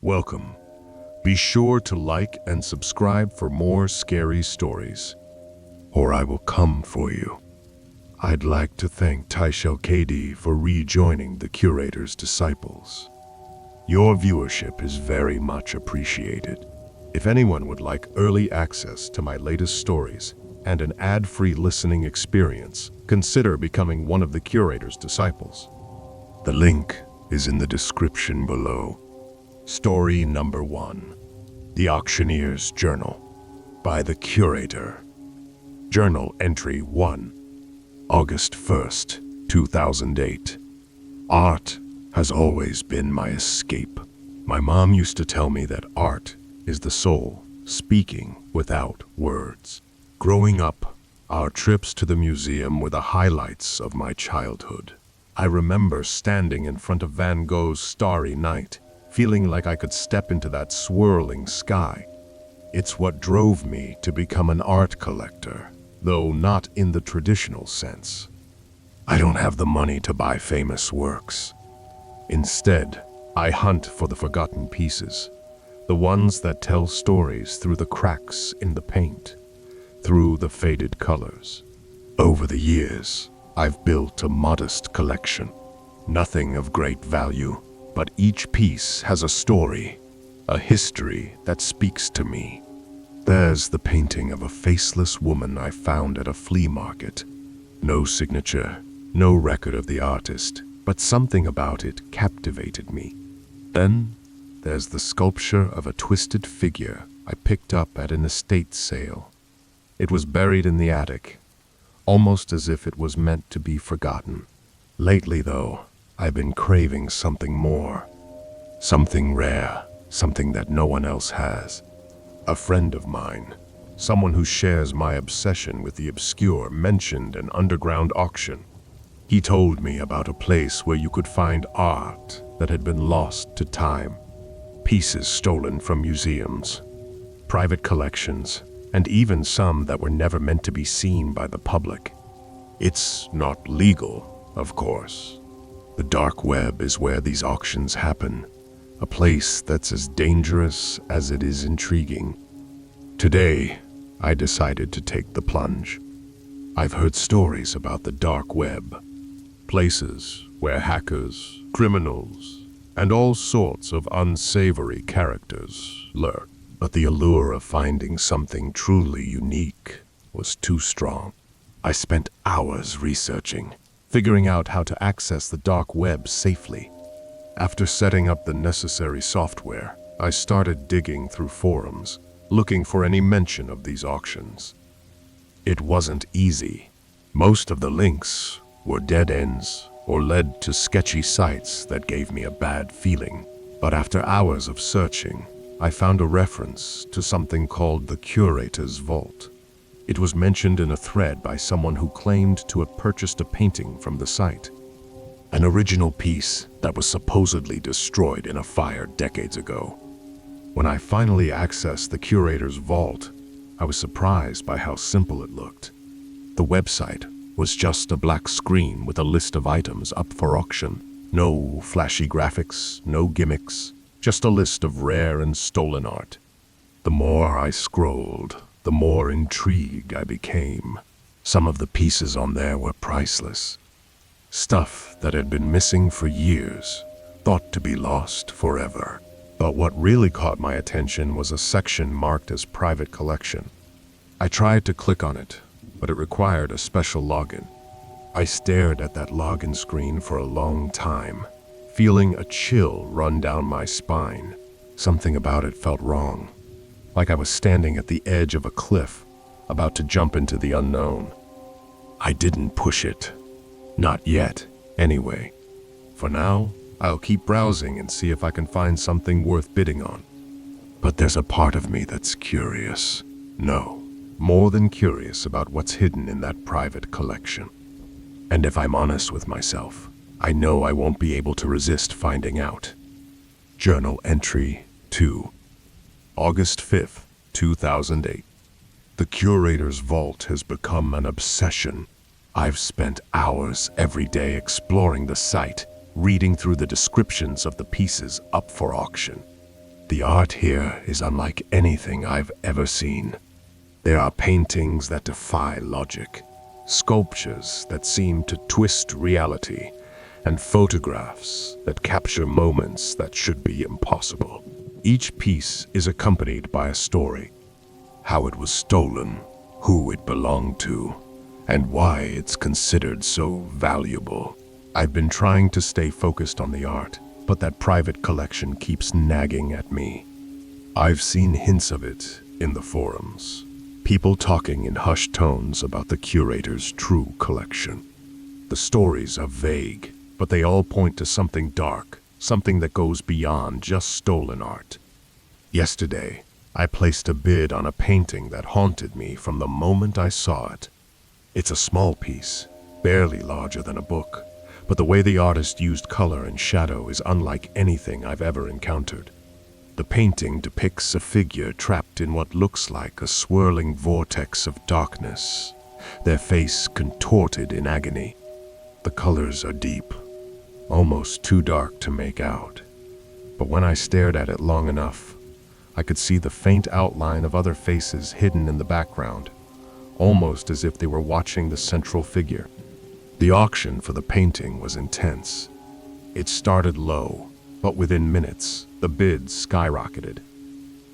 Welcome. Be sure to like and subscribe for more scary stories, or I will come for you. I'd like to thank Taishel KD for rejoining the Curator's Disciples. Your viewership is very much appreciated. If anyone would like early access to my latest stories and an ad-free listening experience, consider becoming one of the Curator's Disciples. The link is in the description below. Story number 1. The Auctioneers' Journal by the Curator. Journal entry 1. August 1st, 2008. Art has always been my escape. My mom used to tell me that art is the soul speaking without words. Growing up, our trips to the museum were the highlights of my childhood. I remember standing in front of Van Gogh's Starry Night, feeling like I could step into that swirling sky. It's what drove me to become an art collector, though not in the traditional sense. I don't have the money to buy famous works. Instead, I hunt for the forgotten pieces, the ones that tell stories through the cracks in the paint, through the faded colors. Over the years, I've built a modest collection, nothing of great value, but each piece has a story, a history that speaks to me. There's the painting of a faceless woman I found at a flea market. No signature, no record of the artist, but something about it captivated me. Then there's the sculpture of a twisted figure I picked up at an estate sale. It was buried in the attic, almost as if it was meant to be forgotten. Lately, though, I've been craving something more. Something rare, something that no one else has. A friend of mine, someone who shares my obsession with the obscure, mentioned an underground auction. He told me about a place where you could find art that had been lost to time, pieces stolen from museums, private collections, and even some that were never meant to be seen by the public. It's not legal, of course. The dark web is where these auctions happen, a place that's as dangerous as it is intriguing. Today, I decided to take the plunge. I've heard stories about the dark web, places where hackers, criminals, and all sorts of unsavory characters lurk. But the allure of finding something truly unique was too strong. I spent hours researching, figuring out how to access the dark web safely. After setting up the necessary software, I started digging through forums, looking for any mention of these auctions. It wasn't easy. Most of the links were dead ends or led to sketchy sites that gave me a bad feeling. But after hours of searching, I found a reference to something called the Curator's Vault. It was mentioned in a thread by someone who claimed to have purchased a painting from the site. An original piece that was supposedly destroyed in a fire decades ago. When I finally accessed the Curator's Vault, I was surprised by how simple it looked. The website was just a black screen with a list of items up for auction. No flashy graphics, no gimmicks, just a list of rare and stolen art. The more I scrolled, the more intrigued I became. Some of the pieces on there were priceless. Stuff that had been missing for years, thought to be lost forever. But what really caught my attention was a section marked as private collection. I tried to click on it, but it required a special login. I stared at that login screen for a long time, feeling a chill run down my spine. Something about it felt wrong, like I was standing at the edge of a cliff, about to jump into the unknown. I didn't push it. Not yet, anyway. For now, I'll keep browsing and see if I can find something worth bidding on. But there's a part of me that's curious. No, more than curious about what's hidden in that private collection. And if I'm honest with myself, I know I won't be able to resist finding out. Journal entry 2. August 5th, 2008. The Curator's Vault has become an obsession. I've spent hours every day exploring the site, reading through the descriptions of the pieces up for auction. The art here is unlike anything I've ever seen. There are paintings that defy logic, sculptures that seem to twist reality, and photographs that capture moments that should be impossible. Each piece is accompanied by a story: how it was stolen, who it belonged to, and why it's considered so valuable. I've been trying to stay focused on the art, but that private collection keeps nagging at me. I've seen hints of it in the forums. People talking in hushed tones about the curator's true collection. The stories are vague, but they all point to something dark, something that goes beyond just stolen art. Yesterday, I placed a bid on a painting that haunted me from the moment I saw it. It's a small piece, barely larger than a book, but the way the artist used color and shadow is unlike anything I've ever encountered. The painting depicts a figure trapped in what looks like a swirling vortex of darkness, their face contorted in agony. The colors are deep, almost too dark to make out. But when I stared at it long enough, I could see the faint outline of other faces hidden in the background, almost as if they were watching the central figure. The auction for the painting was intense. It started low, but within minutes, the bids skyrocketed.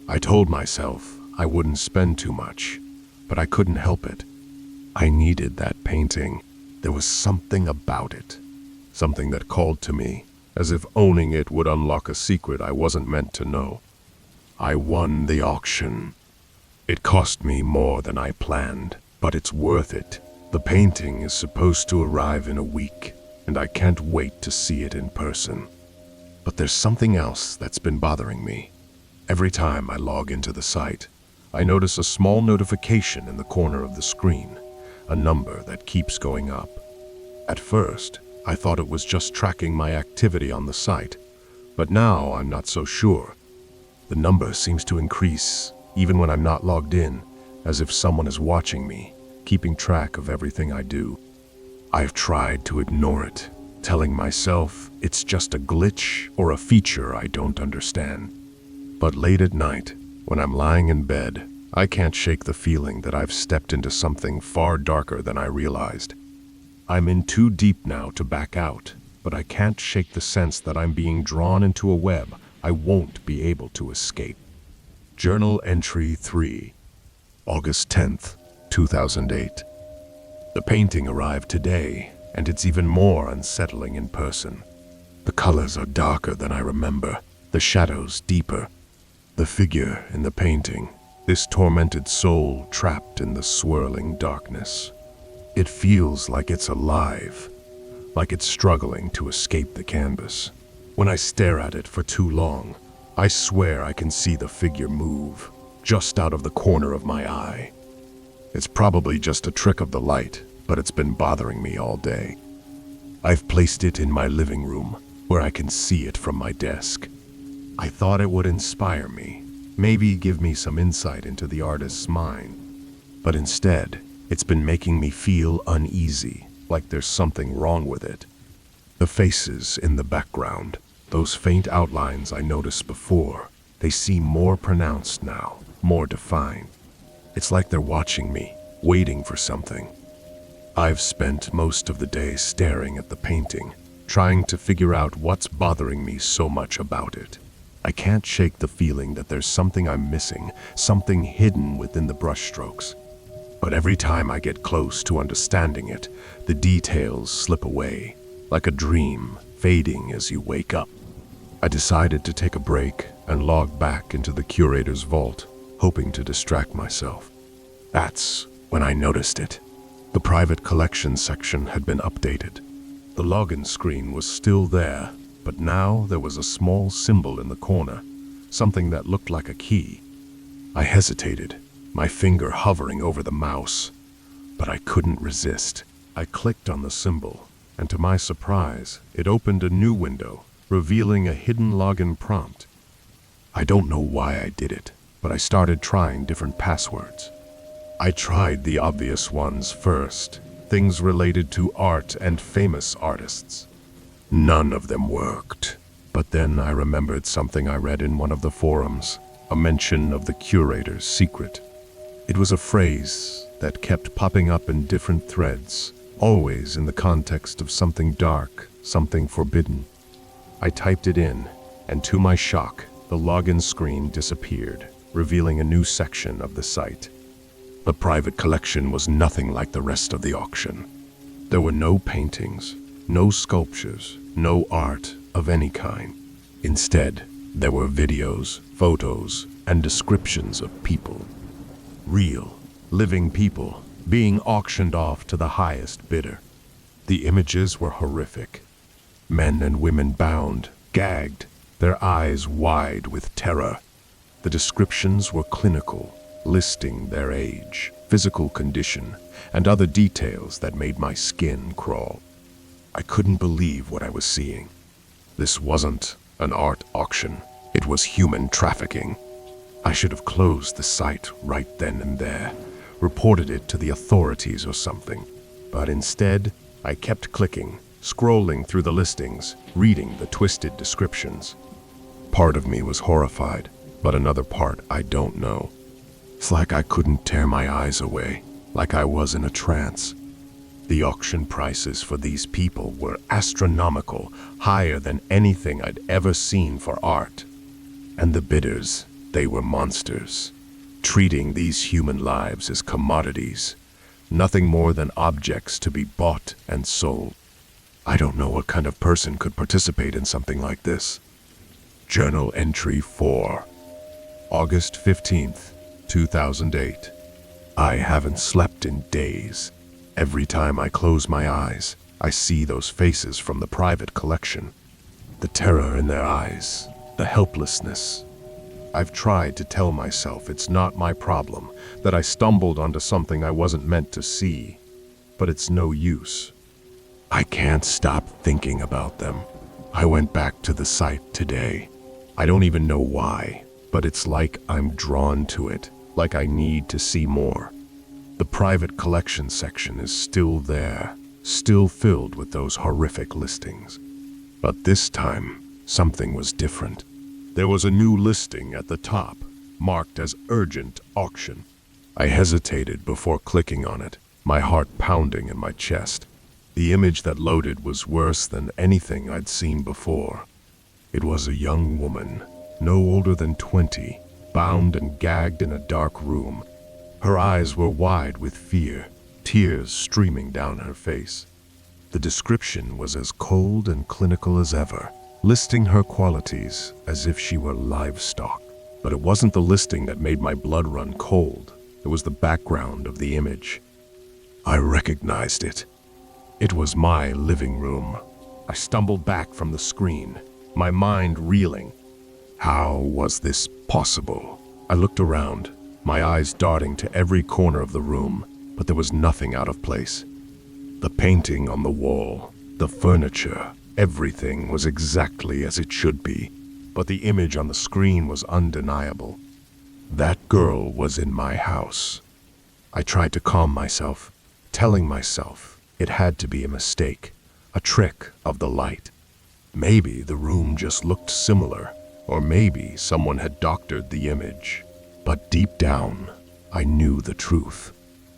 I told myself I wouldn't spend too much, but I couldn't help it. I needed that painting. There was something about it, something that called to me, as if owning it would unlock a secret I wasn't meant to know. I won the auction. It cost me more than I planned, but it's worth it. The painting is supposed to arrive in a week, and I can't wait to see it in person. But there's something else that's been bothering me. Every time I log into the site, I notice a small notification in the corner of the screen, a number that keeps going up. At first, I thought it was just tracking my activity on the site, but now I'm not so sure. The number seems to increase, even when I'm not logged in, as if someone is watching me, keeping track of everything I do. I've tried to ignore it, telling myself it's just a glitch or a feature I don't understand. But late at night, when I'm lying in bed, I can't shake the feeling that I've stepped into something far darker than I realized. I'm in too deep now to back out, but I can't shake the sense that I'm being drawn into a web I won't be able to escape. Journal Entry 3, August 10th, 2008. The painting arrived today, and it's even more unsettling in person. The colors are darker than I remember, the shadows deeper. The figure in the painting, this tormented soul trapped in the swirling darkness. It feels like it's alive, like it's struggling to escape the canvas. When I stare at it for too long, I swear I can see the figure move, just out of the corner of my eye. It's probably just a trick of the light, but it's been bothering me all day. I've placed it in my living room, where I can see it from my desk. I thought it would inspire me, maybe give me some insight into the artist's mind. But instead, it's been making me feel uneasy, like there's something wrong with it. The faces in the background, those faint outlines I noticed before, they seem more pronounced now, more defined. It's like they're watching me, waiting for something. I've spent most of the day staring at the painting, trying to figure out what's bothering me so much about it. I can't shake the feeling that there's something I'm missing, something hidden within the brushstrokes. But every time I get close to understanding it, the details slip away, like a dream fading as you wake up. I decided to take a break and log back into the curator's vault, hoping to distract myself. That's when I noticed it. The private collection section had been updated. The login screen was still there, but now there was a small symbol in the corner, something that looked like a key. I hesitated, my finger hovering over the mouse, but I couldn't resist. I clicked on the symbol, and to my surprise, it opened a new window, revealing a hidden login prompt. I don't know why I did it, but I started trying different passwords. I tried the obvious ones first, things related to art and famous artists. None of them worked. But then I remembered something I read in one of the forums, a mention of the Curator's secret. It was a phrase that kept popping up in different threads, always in the context of something dark, something forbidden. I typed it in, and to my shock, the login screen disappeared, revealing a new section of the site. The private collection was nothing like the rest of the auction. There were no paintings, no sculptures, no art of any kind. Instead, there were videos, photos, and descriptions of people. Real, living people being auctioned off to the highest bidder. The images were horrific. Men and women bound, gagged, their eyes wide with terror. The descriptions were clinical, listing their age, physical condition, and other details that made my skin crawl. I couldn't believe what I was seeing. This wasn't an art auction. It was human trafficking. I should have closed the site right then and there, reported it to the authorities or something. But instead, I kept clicking, scrolling through the listings, reading the twisted descriptions. Part of me was horrified, but another part I don't know. It's like I couldn't tear my eyes away, like I was in a trance. The auction prices for these people were astronomical, higher than anything I'd ever seen for art. And the bidders, they were monsters, treating these human lives as commodities, nothing more than objects to be bought and sold. I don't know what kind of person could participate in something like this. Journal entry 4, August 15th, 2008. I haven't slept in days. Every time I close my eyes, I see those faces from the private collection. The terror in their eyes, the helplessness. I've tried to tell myself it's not my problem, that I stumbled onto something I wasn't meant to see. But it's no use. I can't stop thinking about them. I went back to the site today. I don't even know why, but it's like I'm drawn to it, like I need to see more. The private collection section is still there, still filled with those horrific listings. But this time, something was different. There was a new listing at the top, marked as urgent auction. I hesitated before clicking on it, my heart pounding in my chest. The image that loaded was worse than anything I'd seen before. It was a young woman, no older than 20, bound and gagged in a dark room. Her eyes were wide with fear, tears streaming down her face. The description was as cold and clinical as ever, listing her qualities as if she were livestock. But it wasn't the listing that made my blood run cold. It was the background of the image. I recognized it. It was my living room. I stumbled back from the screen, my mind reeling. How was this possible? I looked around, my eyes darting to every corner of the room, but there was nothing out of place. The painting on the wall, the furniture, everything was exactly as it should be, but the image on the screen was undeniable. That girl was in my house. I tried to calm myself, telling myself it had to be a mistake, a trick of the light. Maybe the room just looked similar, or maybe someone had doctored the image. But deep down, I knew the truth.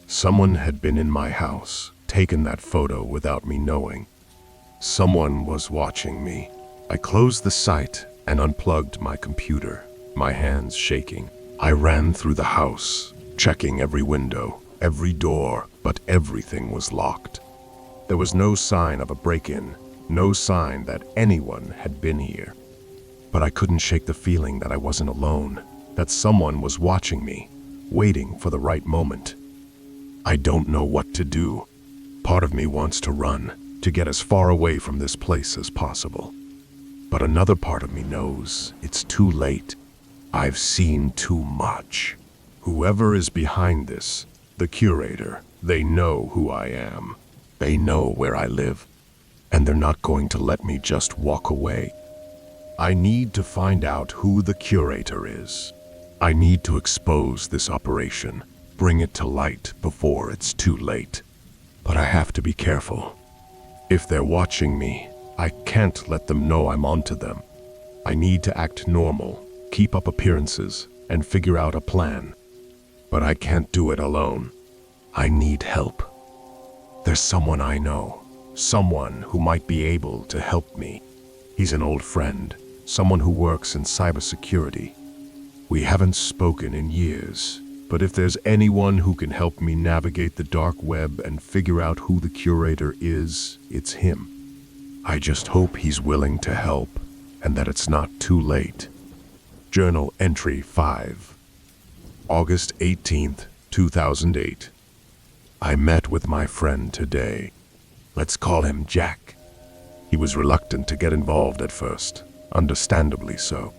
Someone had been in my house, taken that photo without me knowing. Someone was watching me. I closed the site and unplugged my computer, my hands shaking. I ran through the house, checking every window, every door, but everything was locked. There was no sign of a break-in, no sign that anyone had been here. But I couldn't shake the feeling that I wasn't alone, that someone was watching me, waiting for the right moment. I don't know what to do. Part of me wants to run, to get as far away from this place as possible. But another part of me knows it's too late. I've seen too much. Whoever is behind this, the Curator, they know who I am. They know where I live. And they're not going to let me just walk away. I need to find out who the Curator is. I need to expose this operation, bring it to light before it's too late. But I have to be careful. If they're watching me, I can't let them know I'm onto them. I need to act normal, keep up appearances, and figure out a plan. But I can't do it alone. I need help. There's someone I know, someone who might be able to help me. He's an old friend, someone who works in cybersecurity. We haven't spoken in years, but if there's anyone who can help me navigate the dark web and figure out who the Curator is, it's him. I just hope he's willing to help, and that it's not too late. Journal Entry 5, August 18th, 2008. I met with my friend today. Let's call him Jack. He was reluctant to get involved at first, understandably so.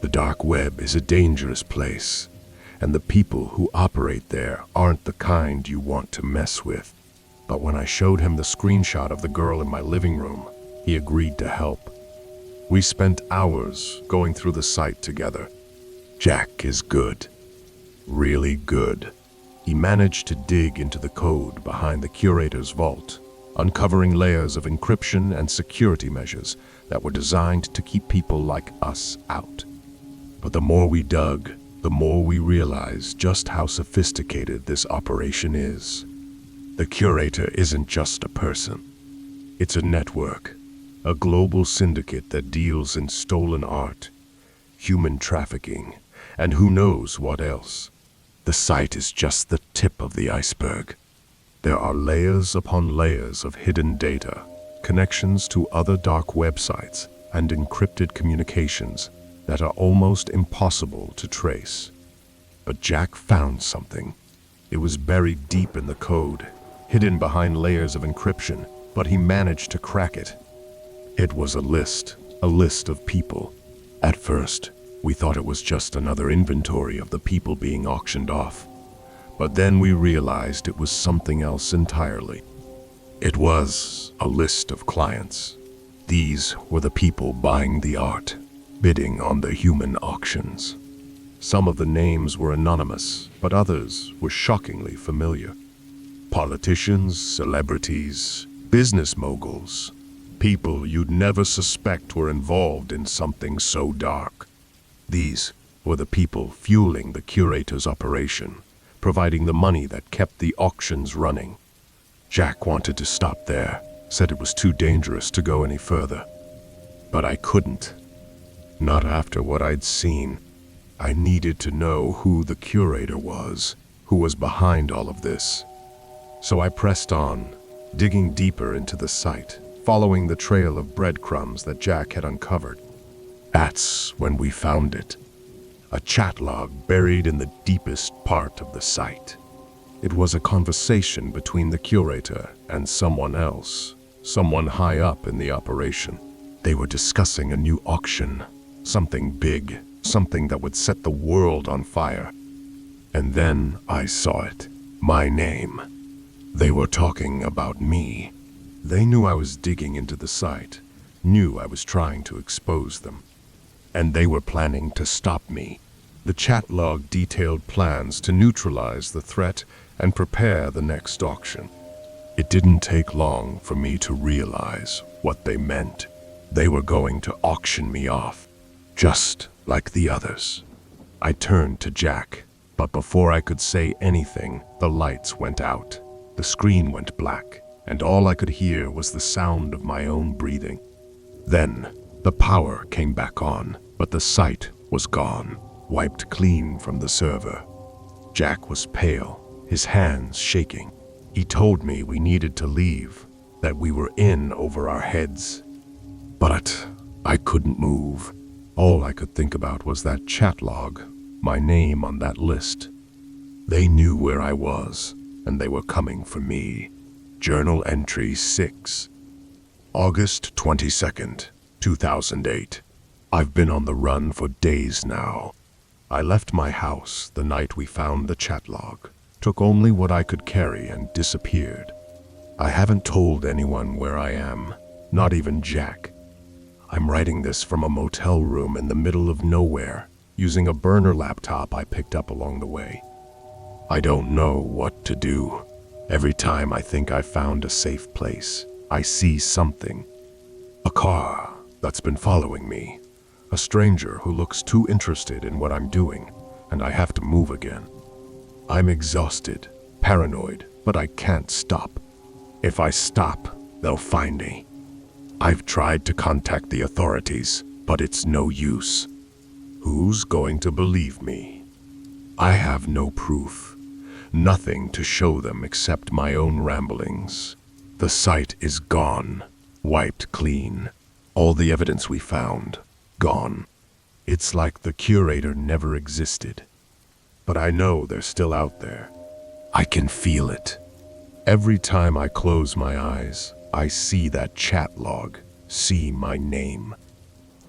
The dark web is a dangerous place, and the people who operate there aren't the kind you want to mess with. But when I showed him the screenshot of the girl in my living room, he agreed to help. We spent hours going through the site together. Jack is good. Really good. He managed to dig into the code behind the Curator's vault, uncovering layers of encryption and security measures that were designed to keep people like us out. But the more we dug, the more we realized just how sophisticated this operation is. The Curator isn't just a person. It's a network, a global syndicate that deals in stolen art, human trafficking, and who knows what else. The site is just the tip of the iceberg. There are layers upon layers of hidden data, connections to other dark websites, and encrypted communications that are almost impossible to trace. But Jack found something. It was buried deep in the code, hidden behind layers of encryption, but he managed to crack it. It was a list of people. At first, we thought it was just another inventory of the people being auctioned off. But then we realized it was something else entirely. It was a list of clients. These were the people buying the art, bidding on the human auctions. Some of the names were anonymous, but others were shockingly familiar. Politicians, celebrities, business moguls, people you'd never suspect were involved in something so dark. These were the people fueling the Curator's operation, providing the money that kept the auctions running. Jack wanted to stop there, said it was too dangerous to go any further. But I couldn't. Not after what I'd seen. I needed to know who the Curator was, who was behind all of this. So I pressed on, digging deeper into the site, following the trail of breadcrumbs that Jack had uncovered. That's when we found it. A chat log buried in the deepest part of the site. It was a conversation between the Curator and someone else, someone high up in the operation. They were discussing a new auction, something big, something that would set the world on fire. And then I saw it, my name. They were talking about me. They knew I was digging into the site, knew I was trying to expose them. And they were planning to stop me. The chat log detailed plans to neutralize the threat and prepare the next auction. It didn't take long for me to realize what they meant. They were going to auction me off, just like the others. I turned to Jack, but before I could say anything, the lights went out. The screen went black, and all I could hear was the sound of my own breathing. Then, the power came back on, but the site was gone, wiped clean from the server. Jack was pale, his hands shaking. He told me we needed to leave, that we were in over our heads. But I couldn't move. All I could think about was that chat log, my name on that list. They knew where I was, and they were coming for me. Journal Entry 6, August 22nd, 2008. I've been on the run for days now. I left my house the night we found the chat log, took only what I could carry and disappeared. I haven't told anyone where I am, not even Jack. I'm writing this from a motel room in the middle of nowhere, using a burner laptop I picked up along the way. I don't know what to do. Every time I think I've found a safe place, I see something. A car that's been following me. A stranger who looks too interested in what I'm doing, and I have to move again. I'm exhausted, paranoid, but I can't stop. If I stop, they'll find me. I've tried to contact the authorities, but it's no use. Who's going to believe me? I have no proof. Nothing to show them except my own ramblings. The site is gone, wiped clean. All the evidence we found, gone. It's like the Curator never existed. But I know they're still out there. I can feel it. Every time I close my eyes, I see that chat log, see my name.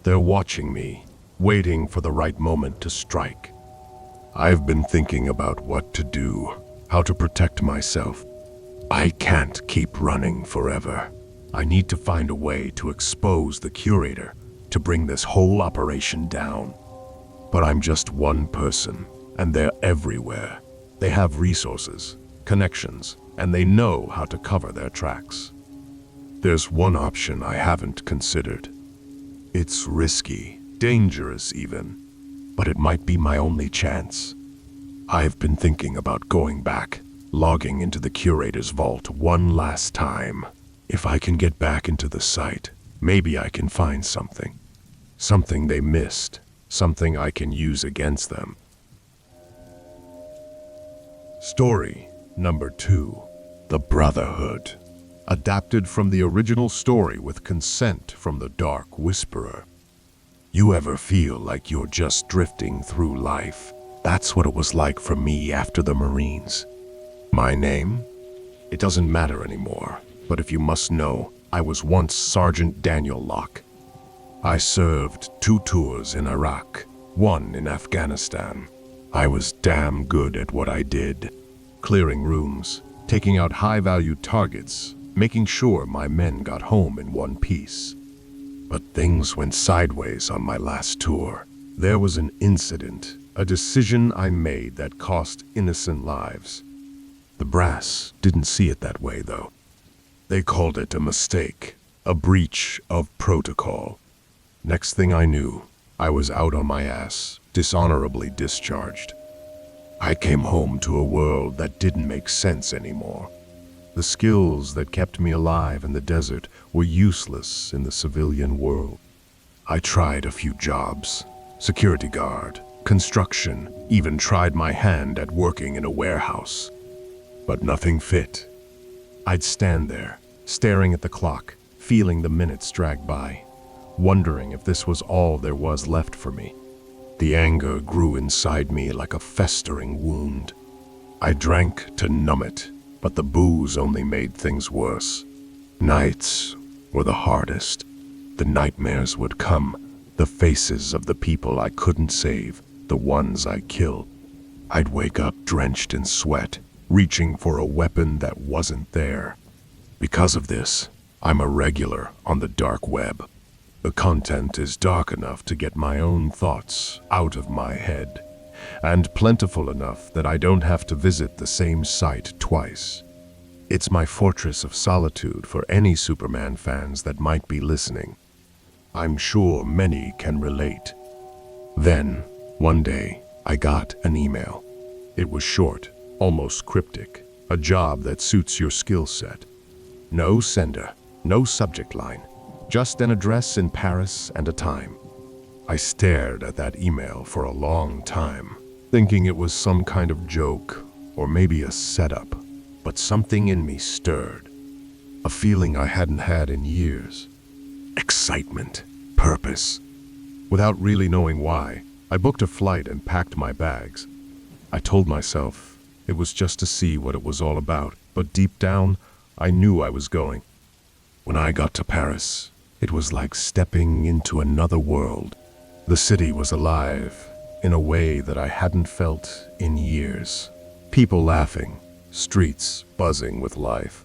They're watching me, waiting for the right moment to strike. I've been thinking about what to do, how to protect myself. I can't keep running forever. I need to find a way to expose the Curator, to bring this whole operation down. But I'm just one person, and they're everywhere. They have resources, connections, and they know how to cover their tracks. There's one option I haven't considered. It's risky, dangerous even, but it might be my only chance. I've been thinking about going back, logging into the Curator's vault one last time. If I can get back into the site, maybe I can find something. Something they missed, something I can use against them. Story number 2, The Brotherhood. Adapted from the original story with consent from the Dark Whisperer. You ever feel like you're just drifting through life? That's what it was like for me after the Marines. My name? It doesn't matter anymore, but if you must know, I was once Sergeant Daniel Locke. I served 2 tours in Iraq, 1 in Afghanistan. I was damn good at what I did. Clearing rooms, taking out high-value targets, making sure my men got home in one piece. But things went sideways on my last tour. There was an incident, a decision I made that cost innocent lives. The brass didn't see it that way, though. They called it a mistake, a breach of protocol. Next thing I knew, I was out on my ass, dishonorably discharged. I came home to a world that didn't make sense anymore. The skills that kept me alive in the desert were useless in the civilian world. I tried a few jobs, security guard, construction, even tried my hand at working in a warehouse. But nothing fit. I'd stand there, staring at the clock, feeling the minutes drag by, wondering if this was all there was left for me. The anger grew inside me like a festering wound. I drank to numb it, but the booze only made things worse. Nights were the hardest. The nightmares would come, the faces of the people I couldn't save, the ones I killed. I'd wake up drenched in sweat, reaching for a weapon that wasn't there. Because of this, I'm a regular on the dark web. The content is dark enough to get my own thoughts out of my head, and plentiful enough that I don't have to visit the same site twice. It's my fortress of solitude for any Superman fans that might be listening. I'm sure many can relate. Then, one day, I got an email. It was short, almost cryptic, a job that suits your skill set. No sender, no subject line, just an address in Paris and a time. I stared at that email for a long time, thinking it was some kind of joke or maybe a setup, but something in me stirred. A feeling I hadn't had in years. Excitement, purpose. Without really knowing why, I booked a flight and packed my bags. I told myself it was just to see what it was all about, but deep down, I knew I was going. When I got to Paris, it was like stepping into another world. The city was alive in a way that I hadn't felt in years. People laughing, streets buzzing with life.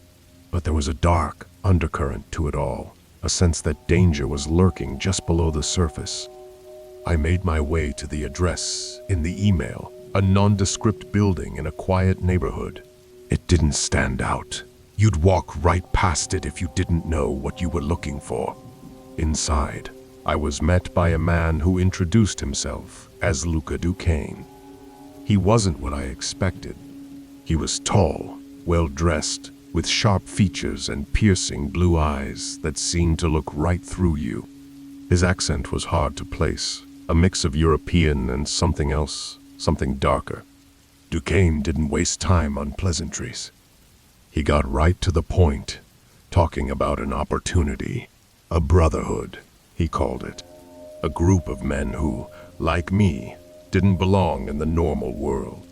But there was a dark undercurrent to it all, a sense that danger was lurking just below the surface. I made my way to the address in the email, a nondescript building in a quiet neighborhood. It didn't stand out. You'd walk right past it if you didn't know what you were looking for. Inside, I was met by a man who introduced himself as Luca Duquesne. He wasn't what I expected. He was tall, well-dressed, with sharp features and piercing blue eyes that seemed to look right through you. His accent was hard to place, a mix of European and something else, something darker. Duquesne didn't waste time on pleasantries. He got right to the point, talking about an opportunity, a brotherhood, he called it. A group of men who, like me, didn't belong in the normal world.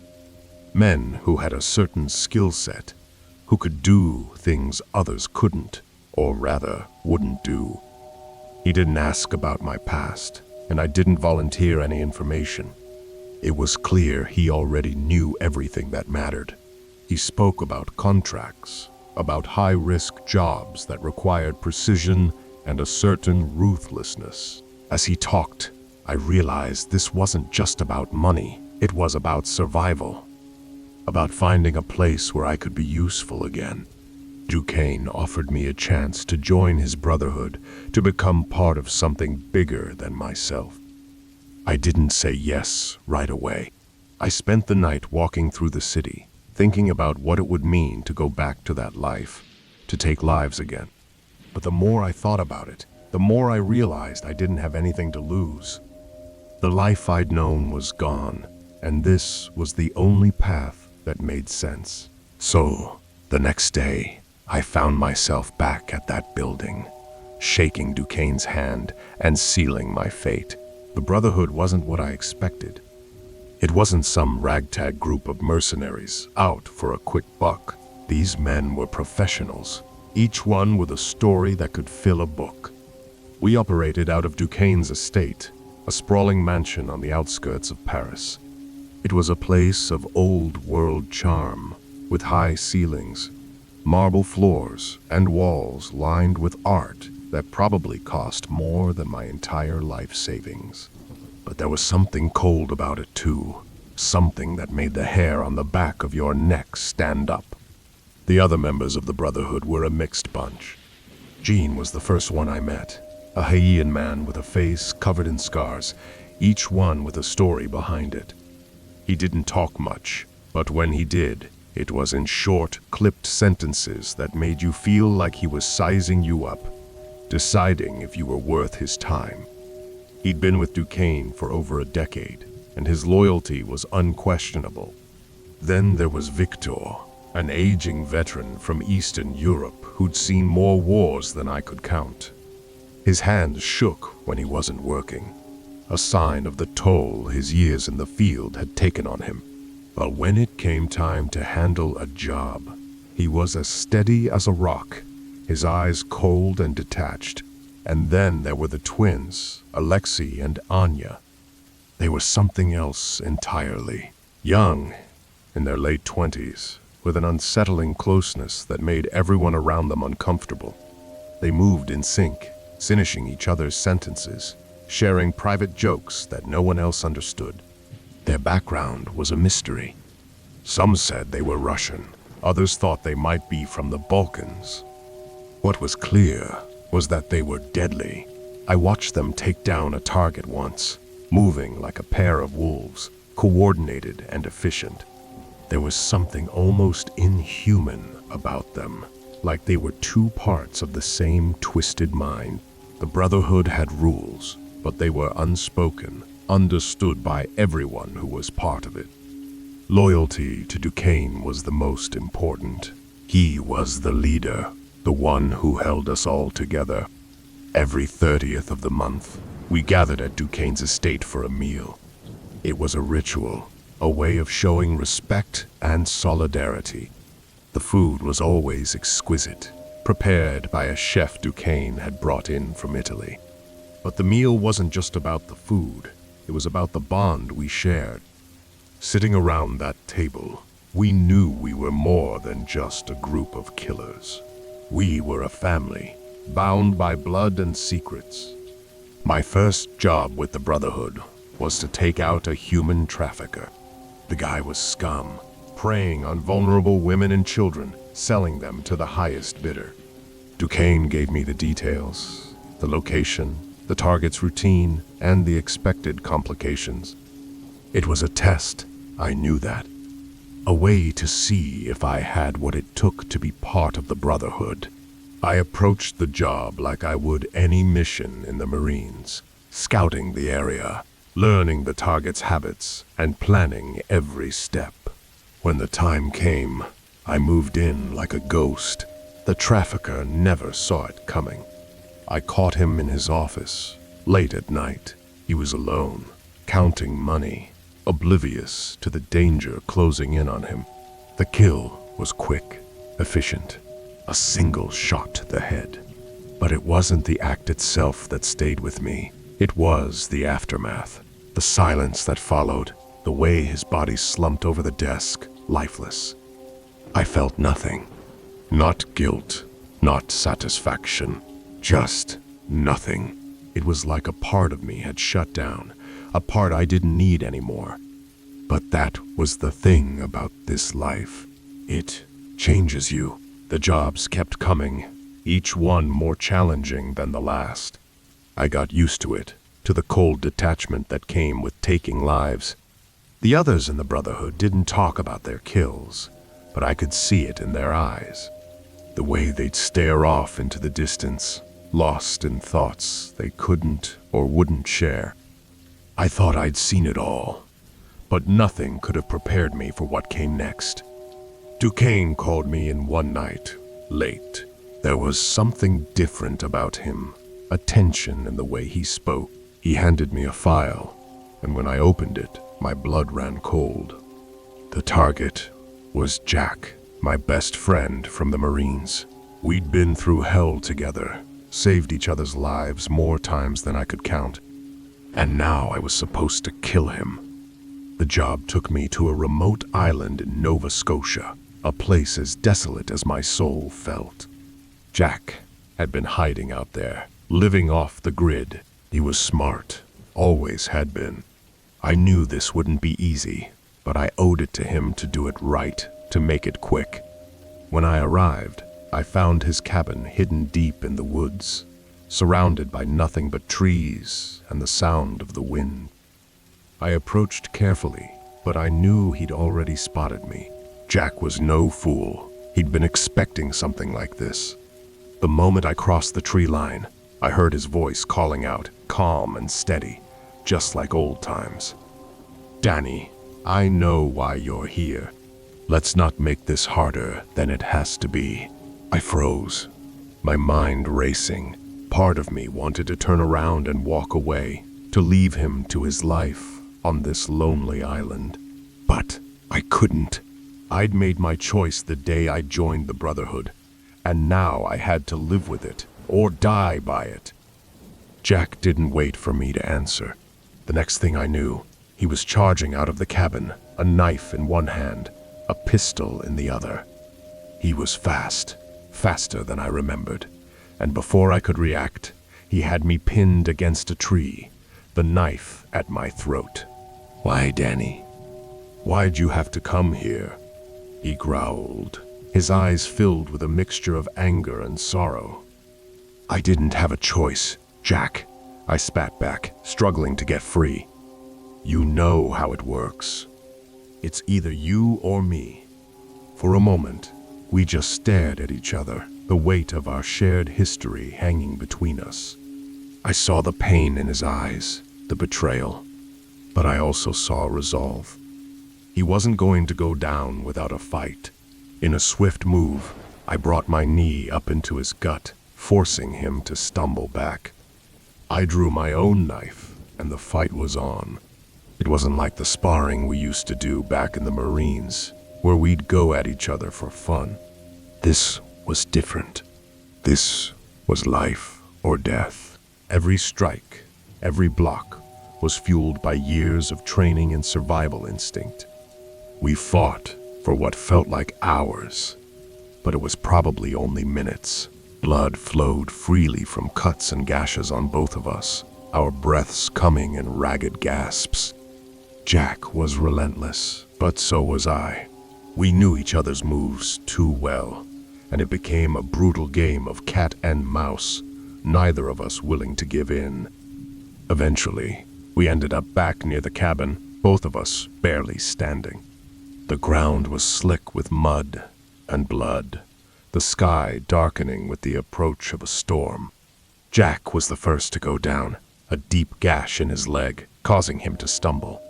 Men who had a certain skill set, who could do things others couldn't, or rather, wouldn't do. He didn't ask about my past, and I didn't volunteer any information. It was clear he already knew everything that mattered. He spoke about contracts, about high-risk jobs that required precision and a certain ruthlessness. As he talked, I realized this wasn't just about money. It was about survival, about finding a place where I could be useful again. Duquesne offered me a chance to join his brotherhood, to become part of something bigger than myself. I didn't say yes right away. I spent the night walking through the city, thinking about what it would mean to go back to that life, to take lives again. But the more I thought about it, the more I realized I didn't have anything to lose. The life I'd known was gone, and this was the only path that made sense. So, the next day, I found myself back at that building, shaking Duquesne's hand and sealing my fate. The Brotherhood wasn't what I expected. It wasn't some ragtag group of mercenaries out for a quick buck. These men were professionals, each one with a story that could fill a book. We operated out of Duquesne's estate, a sprawling mansion on the outskirts of Paris. It was a place of old-world charm, with high ceilings, marble floors, and walls lined with art that probably cost more than my entire life savings. But there was something cold about it too, something that made the hair on the back of your neck stand up. The other members of the Brotherhood were a mixed bunch. Jean was the first one I met, a Haitian man with a face covered in scars, each one with a story behind it. He didn't talk much, but when he did, it was in short, clipped sentences that made you feel like he was sizing you up, deciding if you were worth his time. He'd been with Duquesne for over a decade, and his loyalty was unquestionable. Then there was Victor, an aging veteran from Eastern Europe who'd seen more wars than I could count. His hands shook when he wasn't working, a sign of the toll his years in the field had taken on him. But when it came time to handle a job, he was as steady as a rock, his eyes cold and detached. And then there were the twins, Alexei and Anya. They were something else entirely. Young, in their late 20s, with an unsettling closeness that made everyone around them uncomfortable. They moved in sync, finishing each other's sentences, sharing private jokes that no one else understood. Their background was a mystery. Some said they were Russian, others thought they might be from the Balkans. What was clear was that they were deadly. I watched them take down a target once, moving like a pair of wolves, coordinated and efficient. There was something almost inhuman about them, like they were two parts of the same twisted mind. The Brotherhood had rules, but they were unspoken, understood by everyone who was part of it. Loyalty to Duquesne was the most important. He was the leader, the one who held us all together. Every 30th of the month, we gathered at Duquesne's estate for a meal. It was a ritual, a way of showing respect and solidarity. The food was always exquisite, prepared by a chef Duquesne had brought in from Italy. But the meal wasn't just about the food, it was about the bond we shared. Sitting around that table, we knew we were more than just a group of killers. We were a family, bound by blood and secrets. My first job with the Brotherhood was to take out a human trafficker. The guy was scum, preying on vulnerable women and children, selling them to the highest bidder. Duquesne gave me the details, the location, the the target's routine, and the expected complications. It was a test, I knew that. A way to see if I had what it took to be part of the Brotherhood. I approached the job like I would any mission in the Marines, scouting the area, learning the target's habits, and planning every step. When the time came, I moved in like a ghost. The trafficker never saw it coming. I caught him in his office, late at night. He was alone, counting money, oblivious to the danger closing in on him. The kill was quick, efficient, a single shot to the head. But it wasn't the act itself that stayed with me. It was the aftermath, the silence that followed, the way his body slumped over the desk, lifeless. I felt nothing. Not guilt, not satisfaction, just nothing. It was like a part of me had shut down, a part I didn't need anymore. But that was the thing about this life. It changes you. The jobs kept coming, each one more challenging than the last. I got used to it, to the cold detachment that came with taking lives. The others in the Brotherhood didn't talk about their kills, but I could see it in their eyes. The way they'd stare off into the distance, lost in thoughts they couldn't or wouldn't share. I thought I'd seen it all, but nothing could have prepared me for what came next. Duquesne called me in one night, late. There was something different about him, a tension in the way he spoke. He handed me a file, and when I opened it, my blood ran cold. The target was Jack, my best friend from the Marines. We'd been through hell together, saved each other's lives more times than I could count. And now I was supposed to kill him. The job took me to a remote island in Nova Scotia, a place as desolate as my soul felt. Jack had been hiding out there, living off the grid. He was smart, always had been. I knew this wouldn't be easy, but I owed it to him to do it right, to make it quick. When I arrived, I found his cabin hidden deep in the woods, surrounded by nothing but trees and the sound of the wind. I approached carefully, but I knew he'd already spotted me. Jack was no fool. He'd been expecting something like this. The moment I crossed the tree line, I heard his voice calling out, calm and steady, just like old times. "Danny, I know why you're here. Let's not make this harder than it has to be." I froze, my mind racing. Part of me wanted to turn around and walk away, to leave him to his life on this lonely island. But I couldn't. I'd made my choice the day I joined the Brotherhood, and now I had to live with it, or die by it. Jack didn't wait for me to answer. The next thing I knew, he was charging out of the cabin, a knife in one hand, a pistol in the other. He was fast, faster than I remembered, and before I could react, he had me pinned against a tree, the knife at my throat. "Why, Danny? Why'd you have to come here?" he growled, his eyes filled with a mixture of anger and sorrow. "I didn't have a choice, Jack," I spat back, struggling to get free. "You know how it works. It's either you or me." For a moment, we just stared at each other, the weight of our shared history hanging between us. I saw the pain in his eyes, the betrayal, but I also saw resolve. He wasn't going to go down without a fight. In a swift move, I brought my knee up into his gut, forcing him to stumble back. I drew my own knife, and the fight was on. It wasn't like the sparring we used to do back in the Marines, where we'd go at each other for fun. This was different. This was life or death. Every strike, every block, was fueled by years of training and survival instinct. We fought for what felt like hours, but it was probably only minutes. Blood flowed freely from cuts and gashes on both of us, our breaths coming in ragged gasps. Jack was relentless, but so was I. We knew each other's moves too well, and it became a brutal game of cat and mouse, neither of us willing to give in. Eventually, we ended up back near the cabin, both of us barely standing. The ground was slick with mud and blood, the sky darkening with the approach of a storm. Jack was the first to go down, a deep gash in his leg, causing him to stumble.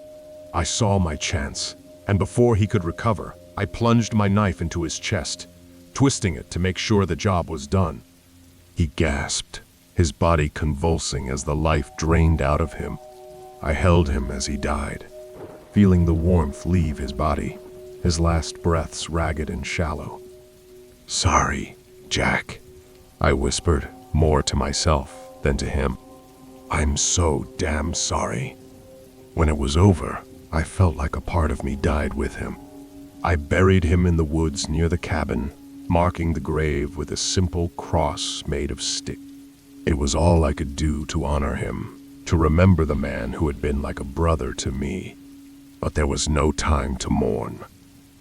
I saw my chance, and before he could recover, I plunged my knife into his chest, twisting it to make sure the job was done. He gasped, his body convulsing as the life drained out of him. I held him as he died, feeling the warmth leave his body, his last breaths ragged and shallow. "Sorry, Jack," I whispered, more to myself than to him. "I'm so damn sorry." When it was over, I felt like a part of me died with him. I buried him in the woods near the cabin, marking the grave with a simple cross made of sticks. It was all I could do to honor him, to remember the man who had been like a brother to me. But there was no time to mourn.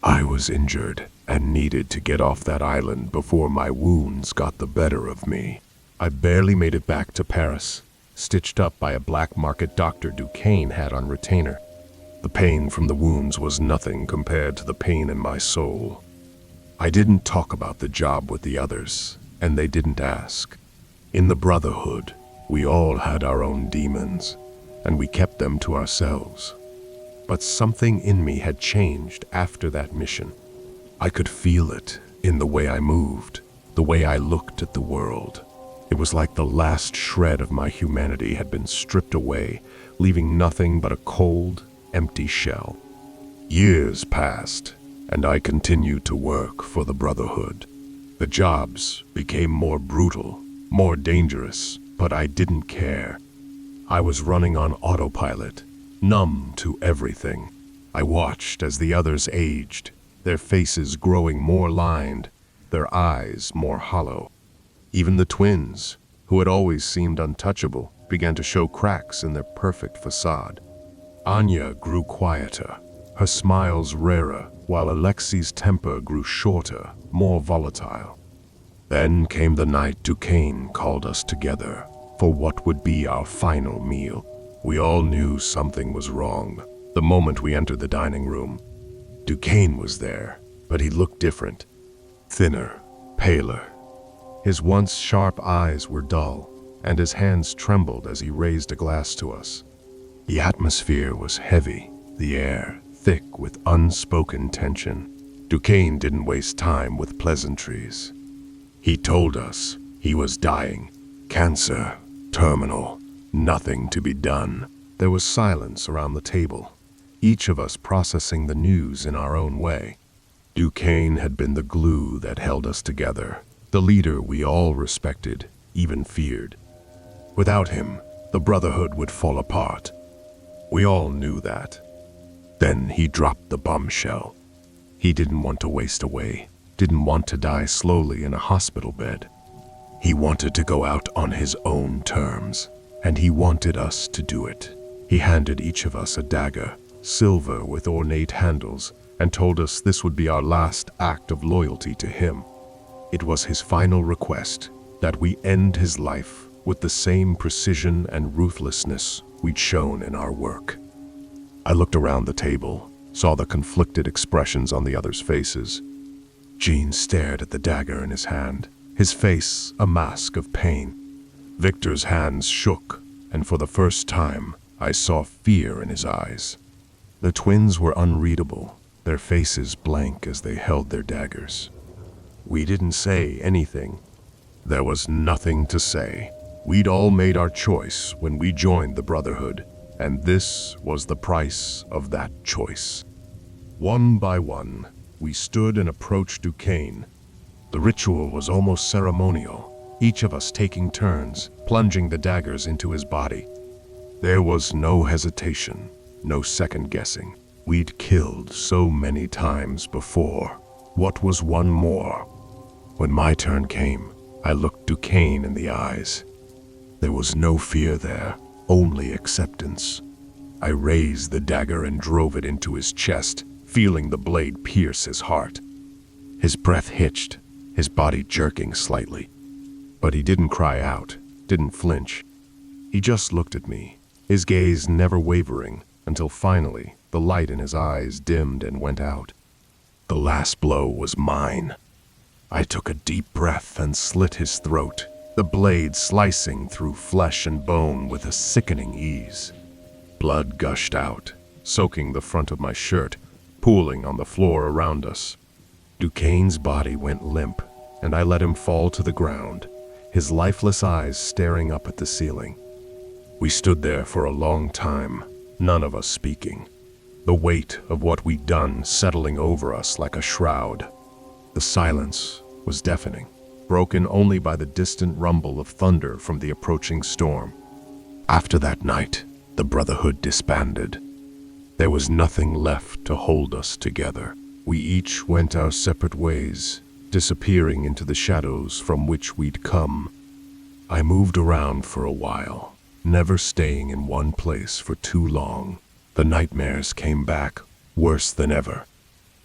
I was injured and needed to get off that island before my wounds got the better of me. I barely made it back to Paris, stitched up by a black market doctor Duquesne had on retainer. The pain from the wounds was nothing compared to the pain in my soul. I didn't talk about the job with the others, and they didn't ask. In the Brotherhood, we all had our own demons, and we kept them to ourselves. But something in me had changed after that mission. I could feel it in the way I moved, the way I looked at the world. It was like the last shred of my humanity had been stripped away, leaving nothing but a cold, empty shell. Years passed, and I continued to work for the Brotherhood. The jobs became more brutal, more dangerous, but I didn't care. I was running on autopilot, numb to everything. I watched as the others aged, their faces growing more lined, their eyes more hollow. Even the twins, who had always seemed untouchable, began to show cracks in their perfect facade. Anya grew quieter, her smiles rarer, while Alexi's temper grew shorter, more volatile. Then came the night Duquesne called us together for what would be our final meal. We all knew something was wrong the moment we entered the dining room. Duquesne was there, but he looked different, thinner, paler. His once sharp eyes were dull, and his hands trembled as he raised a glass to us. The atmosphere was heavy, the air thick with unspoken tension. Duquesne didn't waste time with pleasantries. He told us he was dying. Cancer, terminal, nothing to be done. There was silence around the table, each of us processing the news in our own way. Duquesne had been the glue that held us together, the leader we all respected, even feared. Without him, the Brotherhood would fall apart. We all knew that. Then he dropped the bombshell. He didn't want to waste away, didn't want to die slowly in a hospital bed. He wanted to go out on his own terms, and he wanted us to do it. He handed each of us a dagger, silver with ornate handles, and told us this would be our last act of loyalty to him. It was his final request that we end his life with the same precision and ruthlessness we'd shown in our work. I looked around the table, saw the conflicted expressions on the others' faces. Jean stared at the dagger in his hand, his face a mask of pain. Victor's hands shook, and for the first time, I saw fear in his eyes. The twins were unreadable, their faces blank as they held their daggers. We didn't say anything. There was nothing to say. We'd all made our choice when we joined the Brotherhood, and this was the price of that choice. One by one, we stood and approached Duquesne. The ritual was almost ceremonial, each of us taking turns, plunging the daggers into his body. There was no hesitation, no second guessing. We'd killed so many times before. What was one more? When my turn came, I looked Duquesne in the eyes. There was no fear there, only acceptance. I raised the dagger and drove it into his chest, feeling the blade pierce his heart. His breath hitched, his body jerking slightly. But he didn't cry out, didn't flinch. He just looked at me, his gaze never wavering until finally the light in his eyes dimmed and went out. The last blow was mine. I took a deep breath and slit his throat, the blade slicing through flesh and bone with a sickening ease. Blood gushed out, soaking the front of my shirt, pooling on the floor around us. Duquesne's body went limp, and I let him fall to the ground, his lifeless eyes staring up at the ceiling. We stood there for a long time, none of us speaking, the weight of what we'd done settling over us like a shroud. The silence was deafening, broken only by the distant rumble of thunder from the approaching storm. After that night, the Brotherhood disbanded. There was nothing left to hold us together. We each went our separate ways, disappearing into the shadows from which we'd come. I moved around for a while, never staying in one place for too long. The nightmares came back, worse than ever.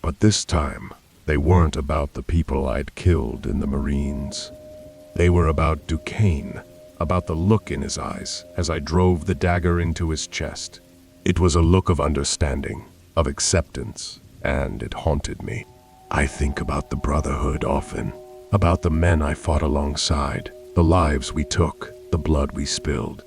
But this time, they weren't about the people I'd killed in the Marines. They were about Duquesne, about the look in his eyes as I drove the dagger into his chest. It was a look of understanding, of acceptance, and it haunted me. I think about the Brotherhood often, about the men I fought alongside, the lives we took, the blood we spilled.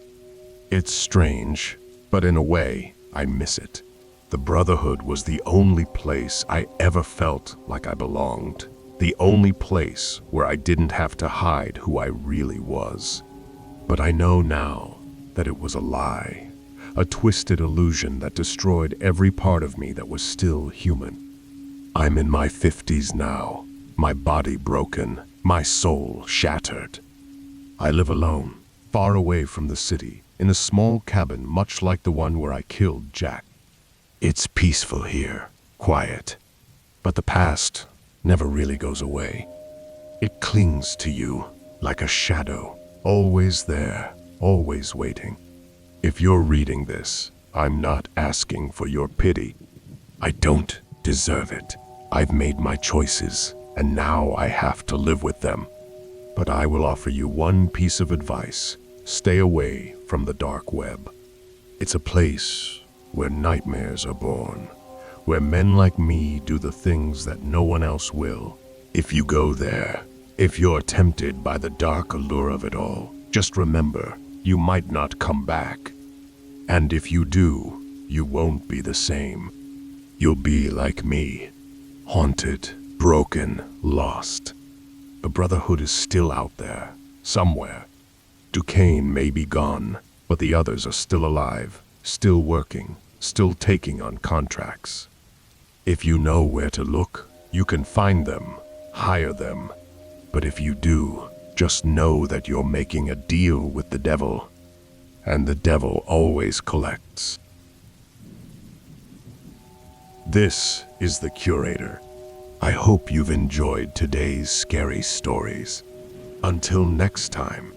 It's strange, but in a way, I miss it. The Brotherhood was the only place I ever felt like I belonged, the only place where I didn't have to hide who I really was. But I know now that it was a lie, a twisted illusion that destroyed every part of me that was still human. I'm in my 50s now, my body broken, my soul shattered. I live alone, far away from the city, in a small cabin much like the one where I killed Jack. It's peaceful here, quiet, but the past never really goes away. It clings to you like a shadow, always there, always waiting. If you're reading this, I'm not asking for your pity. I don't deserve it. I've made my choices, and now I have to live with them. But I will offer you one piece of advice. Stay away from the dark web. It's a place where nightmares are born, where men like me do the things that no one else will. If you go there, if you're tempted by the dark allure of it all, just remember, you might not come back. And if you do, you won't be the same. You'll be like me, haunted, broken, lost. The Brotherhood is still out there, somewhere. Duquesne may be gone, but the others are still alive, still working, still taking on contracts. If you know where to look, you can find them, hire them. But if you do, just know that you're making a deal with the devil, and the devil always collects. This is the Curator. I hope you've enjoyed today's scary stories. Until next time.